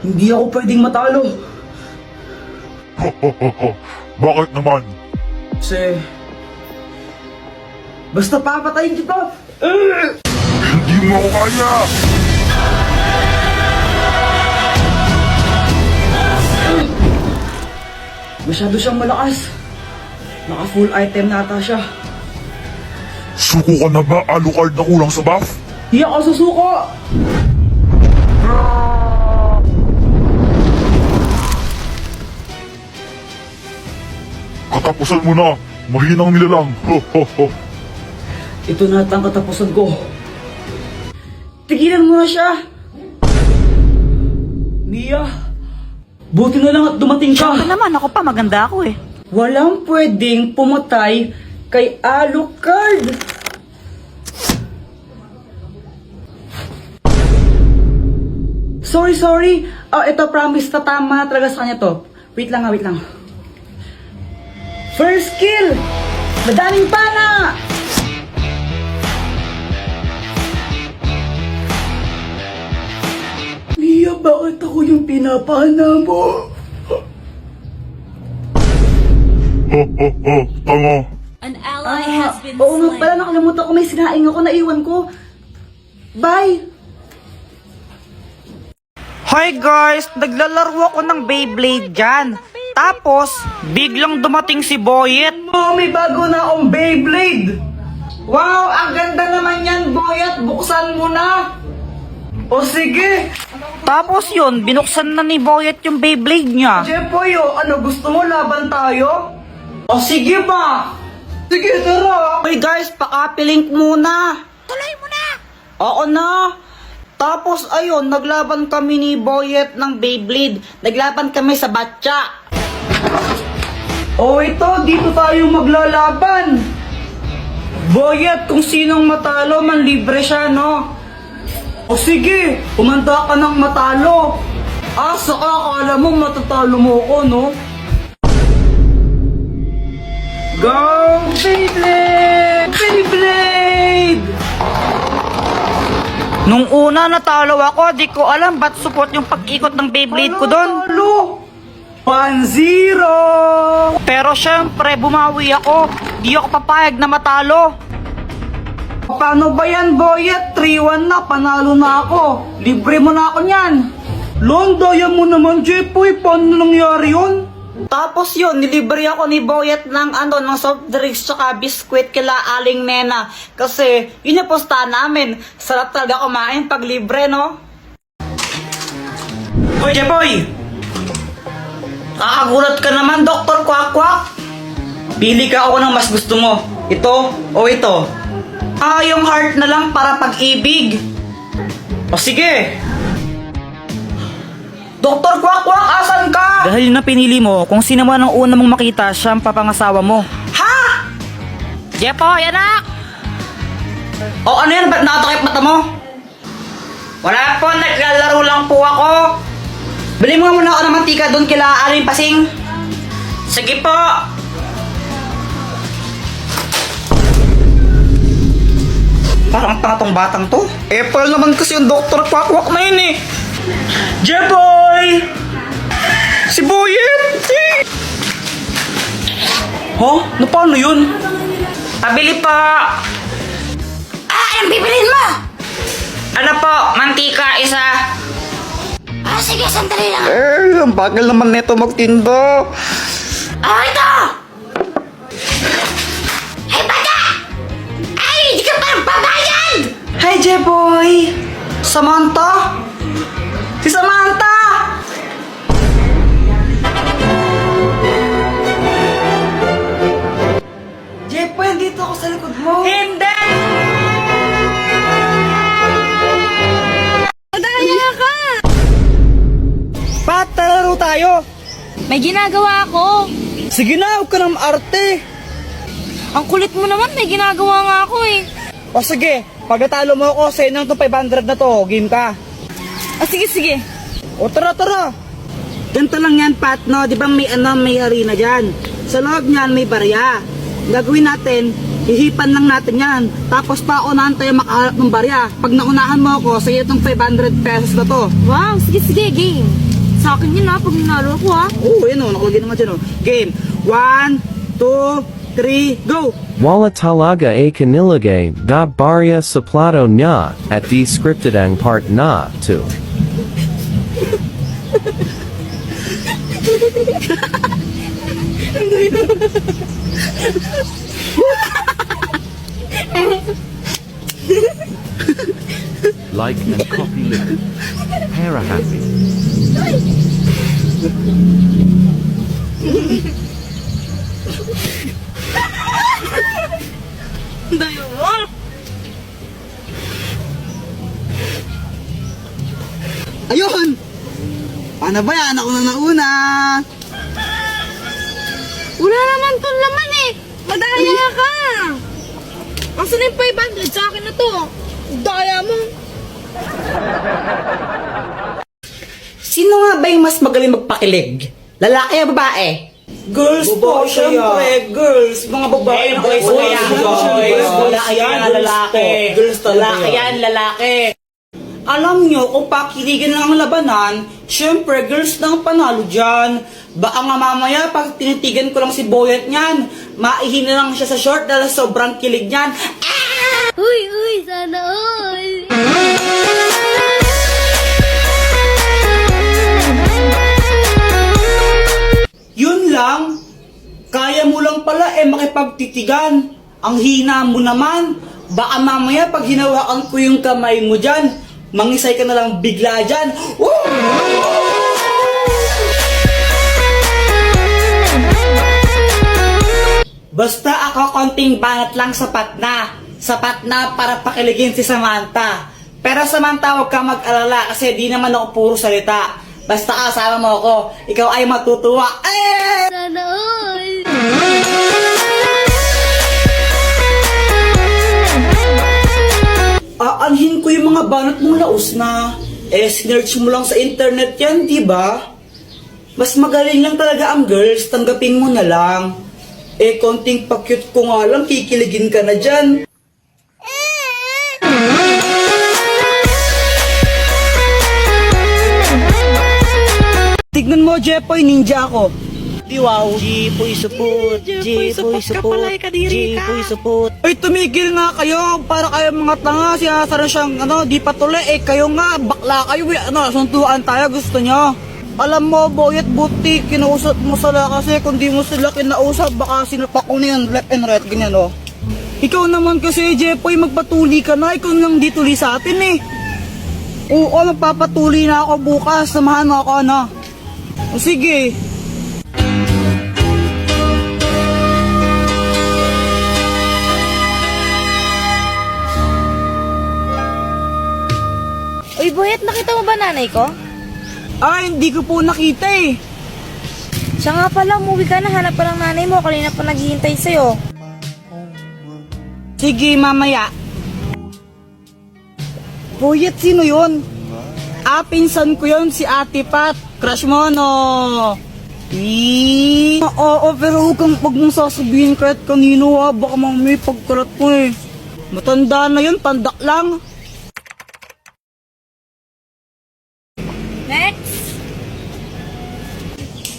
Hindi ako pwedeng matalo. Bakit naman? Kasi... Basta papatayin kita! Hindi mo ako kaya! Masyado siyang malakas. Naka full item na ata siya. Suko ka na ba? Alucard na kulang sa buff? Di ako susuko! Katapusan mo na! Mahinang nilalang! Ho ho ho! Ito na ang katapusan ko. Tigilan mo na siya! Mia! Buti na lang at dumating ka! Siyempre naman, ako pa, maganda ako eh. Walang pwedeng pumatay kay Alucard! Sorry. Ito promise, tatama na talaga sa kanya to. Wait lang. First kill! Madaming pana! Mia, bakit ako yung pinapana mo? Ho ho ho! Tanga! An ally has been Oo nga slain. pala, nakalimutan ko, may sinaing ako, naiwan ko. Bye! Hi guys, naglalaro ako ng Beyblade dyan. Tapos, biglang dumating si Boyet. Oh, may bago na akong Beyblade! Wow, ang ganda naman yan, Boyet! Buksan mo na! O sige! Tapos yun, binuksan na ni Boyet yung Beyblade niya. Jepoy, ano gusto mo, laban tayo? O sige ba? Sige, tara! Hey guys, pakapilink muna. Tuloy mo na. Oo na. Tapos ayun, naglaban kami ni Boyet ng Beyblade. Naglaban kami sa batya. O ito, dito tayo maglalaban! Boyet, kung sinong matalo, manlibre siya, no? O sige, umanda ka ng matalo. Saka akala mo matatalo mo ko, no? Go, Beyblade! Beyblade! Nung una natalo ako, di ko alam ba't support yung pag-ikot ng Beyblade ko doon. Talo! 1-0! Pero syempre, bumawi ako. Di ako papayag na matalo. Paano ba yan, Boyet? 3-1 na, panalo na ako. Libre mo na ako niyan. Daya mo naman, Jepoy. Paano nangyari yun? Tapos yun, nilibre ako ni Boyet ng ng soft drinks tsaka biskwit kila Aling Nena. Kasi yun yung posta namin. Sarap talaga kumain pag libre, no? Hoy, Jepoy! Kakagulat ka naman, Dr. Kwak-Kwak. Pili ka ako ng mas gusto mo. Ito o ito? Yung heart na lang para pag-ibig. O sige! Dr. Kwak-Kwak, asan ka? Dahil na pinili mo, kung sino man ang una mong makita, siya ang papangasawa mo. Ha? Jepoy, anak! O ano yan? Ba't nakatakip mata mo? Wala po, naglalaro lang po ako. Bili mo nga muna ako ng mantika doon kila Aling Pasing. Sige po. Parang tanga tong batang to. Apple naman kasi yung Dr. Kwak-Kwak na yun eh. Jeboy! Si Boyet! Na paano yun? Pabili po. Anong bibilin mo? Ano po, mantika isa. Sige, sandali lang. Ang bagal naman neto magtinda. Ito! Hey, bata! Ay, hindi ka pa babayad! Hi, Jeboy! Samantha? Si Samantha! Jeboy, andito ako sa likod mo. Hindi! Madaya ka! Pat, laro tayo. May ginagawa ako. Sige na, huwag ka ng arte. Ang kulit mo naman, may ginagawa nga ako eh. O sige, pag natalo mo ako, sa'yo nang itong 500 na to, game ka. Sige. O tara. Ganito lang yan, Pat, no? Di ba may arena dyan? Sa loob niyan, may barya. Gagawin natin, hihipan lang natin yan. Tapos paunahan tayo makaharap ng barya. Pag naunahan mo ako, sa'yo itong 500 pesos na to. Wow, sige, game. sa akin yun ha, pag ninalo ako ha. Oo, yun o, nakalagay naman dyan o. Game. 1, 2, 3, go! Wala talaga kanilagay da barya sa plato niya at di scripted ang part na to. Like and copy link. Para happy. Dayo mo. Ayun! Paano ba yan? Ako na nauna! Wala naman to laman eh. Madaya ka. Asan na yung 500 sa akin na to? Daya mo. Sino nga ba yung mas magaling magpakilig? Lalaki o babae? Girls po, syempre, girls. Mga babae na boys kayo. kaya. Boys, Lalaki yan, lalaki. Girls talaga. Lalaki yan, lalaki. Alam nyo, kung pakiligan lang ang labanan, syempre, girls na ang panalo dyan. Baka nga mamaya, pag tinitigan ko lang si Boyet niyan, maihina lang siya sa short dahil sobrang kilig niyan. Uy, sana all. Yun lang, kaya mo lang pala makipagtitigan. Ang hina mo naman, baka mamaya pag hinawakan ko yung kamay mo dyan, mangisay ka na lang bigla dyan. Woo! Basta ako konting banat lang sapat na. Sapat na para pakiligin si Samantha. Pero Samantha, huwag ka mag-alala kasi di naman ako puro salita. Basta kasama mo ako, ikaw ay matutuwa. Sana all. Aanhin ko yung mga banat mong laos na. Sinerch mo lang sa internet yan, di ba? Mas magaling lang talaga ang girls, tanggapin mo na lang. Konting pa-cute ko nga lang, kikiligin ka na dyan. Tignan mo, Jepoy, ninja ako. Wow. Jepoy support. Jepoy support. Jepoy support. Ay, tumigil nga kayo. Para kayo mga tanga. Sinasara siyang, di patuloy. Kayo nga, bakla kayo. Suntuan tayo. Gusto nyo. Alam mo, Boyet, buti. Kinausap mo sila kasi kung di mo sila kinausap, baka sinapak ko na yan. Left and right, ganyan, oh. Ikaw naman kasi, Jepoy, magpatuli ka na. Ikaw nang di tuli sa atin, eh. Oo, magpapatuli na ako bukas. Samahan mo ako, O, sige. Uy, Boyet, nakita mo ba nanay ko? Hindi ko po nakita eh. Siya nga pala, umuwi ka na. Hanap pa ng nanay mo. Kanina pa naghihintay sa'yo. Sige, mamaya. Boyet, sino yun? Pinsan ko yun, si Ate Pat. Crush mo, no? Oo, pero huwag mong sasabihin kahit kanino, ha. Baka mamay pagkalat mo eh. Matanda na yun, pandak lang. Next!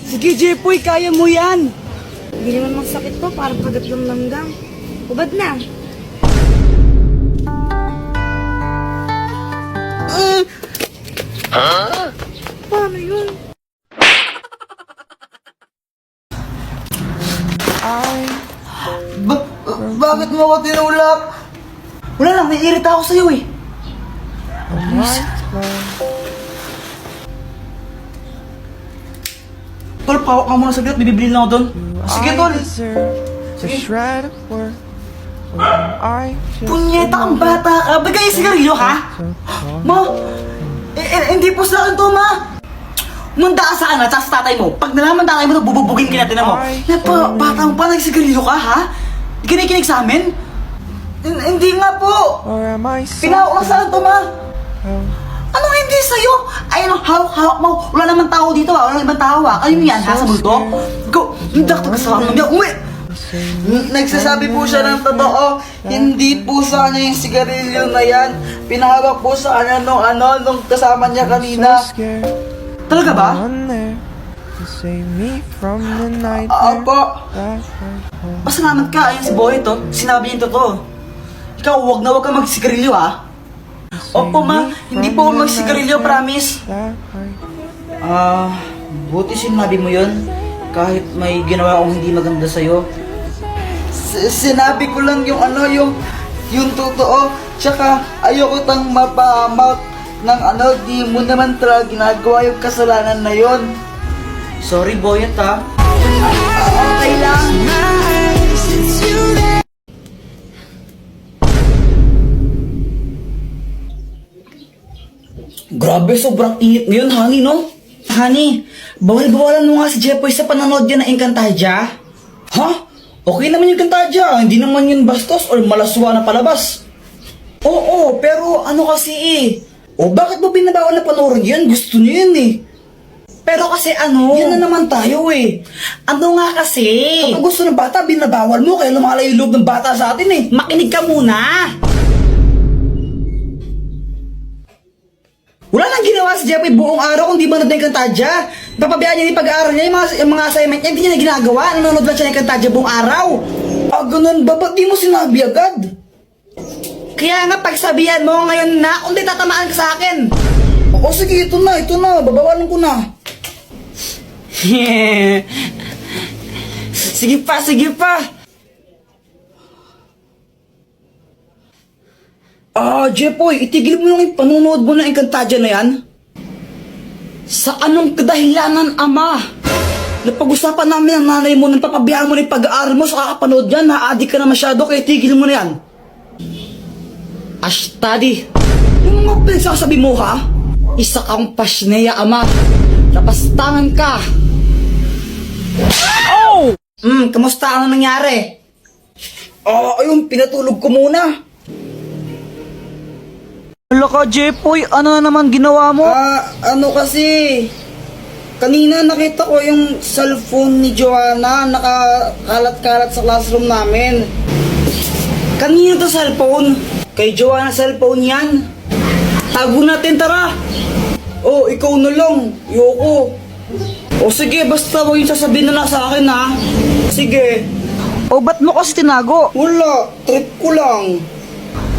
Sige, Jepoy, kaya mo yan. Hindi naman magsakit to. Parang pagat ng langgam. Hubad na. Paano yun? Bakit mo ako tinulak? Wala lang, naiirita ako sa'yo eh. Tol, pawak ka muna saglit, bibili lang ako doon. Sige, Tol. Punyeta kang bata ka. Bagay yung sigarilyo, ha? Ma, hindi po sa akin to, ma. Munda ka sa akin, tsaka sa tatay mo. Pag nalaman tatay mo, bububugin ka natin mo. Bata mo pa, nagsigarilyo ka, ha? Di ka nakikinig sa amin? Hindi nga po. Pinahawak lang sa akin to, ma. Anong hindi sa'yo? Ayun, hawak mo. Wala naman tao dito, ha? Wala naman tao, ha? Kayo yan, ha? Sa multo? Go! Hindi ako kasama mo niya. Uwi! Nagsasabi po siya ng totoo. Hindi po sa kanya yung sigarilyo na yan. Pinahawak po sa kanya nung kasama niya kanina. Talaga ba? Opo. Pasalamat ka, ayun si Boy to. Sinabi niya yung totoo. Ikaw, wag na wag ka magsigarilyo ha. Opo ma, hindi po ako magsigarilyo, promise. Buti sinabi mo yun. Kahit may ginawa akong hindi maganda sa'yo. Sinabi ko lang yung yung totoo. Tsaka ayoko tang mapahamak ng di mo naman talaga ginagawa yung kasalanan na yon. Sorry, Boyet ha. Okay lang. Grabe, sobrang init ngayon, honey, no? Honey, bawal-bawalan mo nga si Jepoy sa panonood yan ng Encantadia. Ha? Okay naman yung Encantadia, hindi naman yun bastos or malaswa na palabas. Oo, pero ano kasi O bakit mo binabawal na panoorin yun? Gusto niyo yun Pero kasi yan na naman tayo Ano nga kasi? Kapag gusto ng bata, binabawal mo, kaya lumalayo yung loob ng bata sa atin Makinig ka muna! Wala nang ginawa si Jeffrey buong araw kung di ba nanonood ng Encantadia. Papabayaan niya yung pag-aaral niya, yung mga assignment niya, hindi niya na ginagawa. Nanonood lang siya ng Encantadia buong araw. Ganun ba? Ba't di mo sinabi agad? Kaya nga pagsabihan mo ngayon na, kung di tatamaan ka sa akin. O sige, ito na, babawalan ko na. Sige pa. Jepoy, itigil mo yung panunood mo ng Encantadia na yan. Sa anong kadahilanan, ama? Napag-usapan namin ang nanay mo, nang papabayaan mo na yung pag-aaral mo sa kakapanood yan, na-addict ka na masyado, kaya tigil mo na yan. Ashtadi, yung mga pinagsasabi mo ha? Isa kang pasneya, ama. Napastangan ka. Oh! Kamusta? Ano nangyari? Ayun, pinatulog ko muna. Wala ka, Jepoy. Ano na naman ginawa mo? Kasi... Kanina nakita ko yung cellphone ni Joanna nakakalat-kalat sa classroom namin. Kanina to cellphone? Kay Joanna cellphone yan. Tago natin, tara. Ikaw na lang. Yoko. Sige, basta huwag yung sasabihin na sa akin ha. Sige. Ba't mo kasi tinago? Wala, trip ko lang.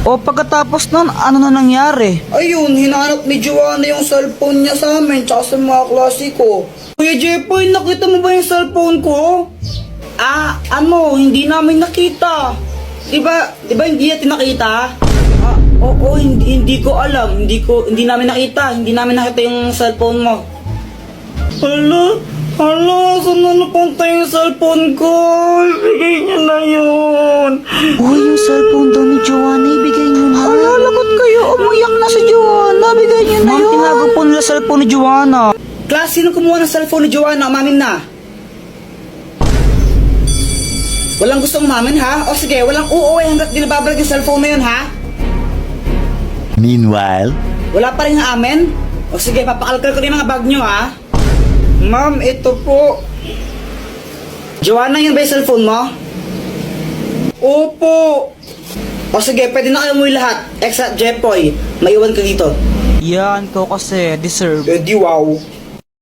Pagkatapos nun, ano na nangyari? Ayun, hinahanap ni Joanna yung cellphone niya sa amin, tsaka sa mga klase ko. Kuya Jepoy, nakita mo ba yung cellphone ko? Hindi namin nakita. Diba hindi natin nakita? Oo, hindi ko alam. Hindi namin nakita. Hindi namin nakita yung cellphone mo. Hala, saan na napunta yung cellphone ko? Ibigay niyo na yun. Yung cellphone daw ni Joanna, ibigay niyo na. Hala, lagot kayo. Umiyak na si Joanna. Bigay niyo na yun. Tinago po nila cellphone ni Joanna. Class, sino kumuha ng cellphone ni Joanna? Umamin na. Walang gustong umamin, ha? Sige, walang uuwi hanggat di nababalag yung cellphone na yun, ha? Meanwhile, wala pa rin amin? Sige, papakalkal ko na yung mga bag nyo, ha? Ma'am, ito po. Joanna, yun ba yung cellphone mo? Opo. Sige, pwede na kayo umuwi lahat. Except Jepoy, maiwan ka dito. Yan, ko kasi deserve. Di wow.